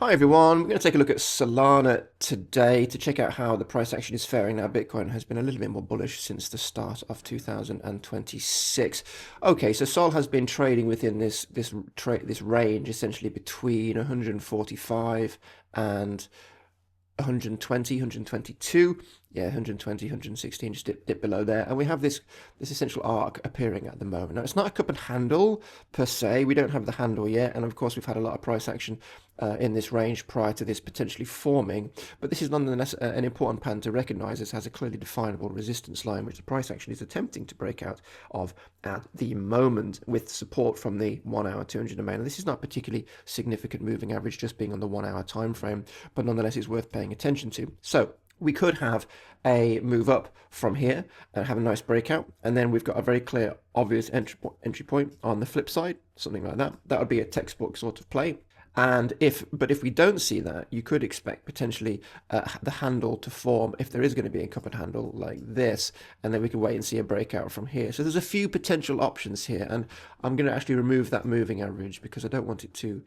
Hi everyone, we're going to take a look at Solana today to check out how the price action is faring. Now, Bitcoin has been a little bit more bullish since the start of 2026. Okay, so Sol has been trading within this range, essentially between 145 and 120, 122, yeah, 120, 116, just dip below there. And we have this essential arc appearing at the moment. Now, it's not a cup and handle per se. We don't have the handle yet. And of course, we've had a lot of price action in this range prior to this potentially forming. But this is nonetheless an important pattern to recognize. This has a clearly definable resistance line, which the price action is attempting to break out of at the moment with support from the 1 hour 200 MA. Now, this is not particularly significant moving average, just being on the 1 hour time frame, but nonetheless it's worth paying attention to. So we could have a move up from here and have a nice breakout, and then we've got a very clear, obvious entry point on the flip side, something like that. That would be a textbook sort of play. And if we don't see that, you could expect potentially the handle to form if there is going to be a cup and handle like this, and then we can wait and see a breakout from here. So there's a few potential options here, and I'm going to actually remove that moving average because I don't want it to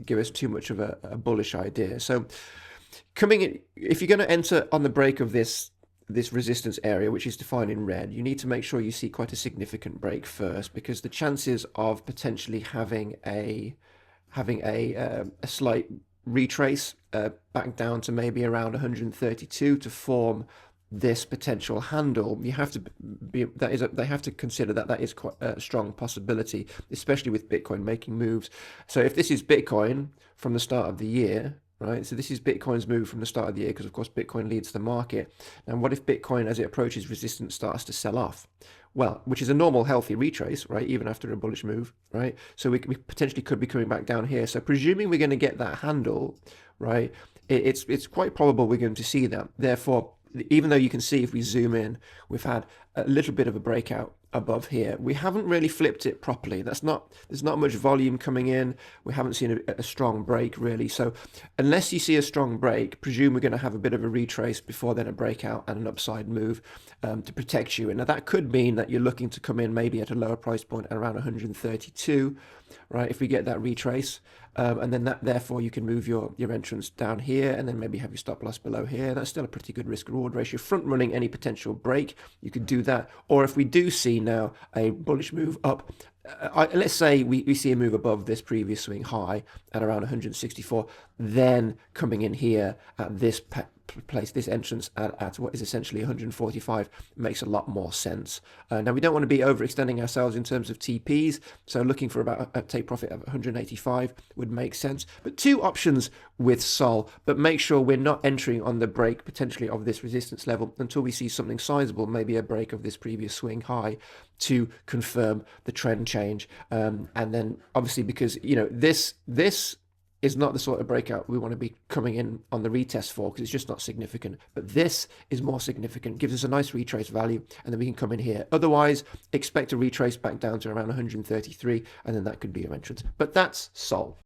give us too much of a bullish idea. So coming in, if you're going to enter on the break of this resistance area, which is defined in red, you need to make sure you see quite a significant break first, because the chances of potentially having a slight retrace back down to maybe around 132 to form this potential handle, you have to be they have to consider that is quite a strong possibility, especially with Bitcoin making moves. So if this is Bitcoin from the start of the year, right? So this is Bitcoin's move from the start of the year, because of course Bitcoin leads the market. And what if Bitcoin, as it approaches resistance, starts to sell off? Well, which is a normal, healthy retrace, right? Even after a bullish move, right? So we potentially could be coming back down here. So presuming we're going to get that handle, right? It's quite probable we're going to see that. Therefore, even though you can see if we zoom in, we've had a little bit of a breakout above here. We haven't really flipped it properly. There's not much volume coming in. We haven't seen a strong break really. So unless you see a strong break, presume we're going to have a bit of a retrace before then a breakout and an upside move to protect you. And now that could mean that you're looking to come in maybe at a lower price point at around 132, right? If we get that retrace, and then therefore you can move your entrance down here, and then maybe have your stop loss below here. That's still a pretty good risk reward ratio. Front running any potential break, you could do that. Or if we do see now a bullish move up, let's say we see a move above this previous swing high at around 164, then coming in here at this place, this entrance at what is essentially 145 makes a lot more sense. Now we don't want to be overextending ourselves in terms of TPs, so looking for about a take profit of 185 would make sense. But two options with Sol, but make sure we're not entering on the break potentially of this resistance level until we see something sizable, maybe a break of this previous swing high to confirm the trend change. And then obviously, because this is not the sort of breakout we want to be coming in on the retest for, because it's just not significant. But this is more significant, gives us a nice retrace value, and then we can come in here. Otherwise, expect a retrace back down to around 133, and then that could be your entrance. But that's Sol.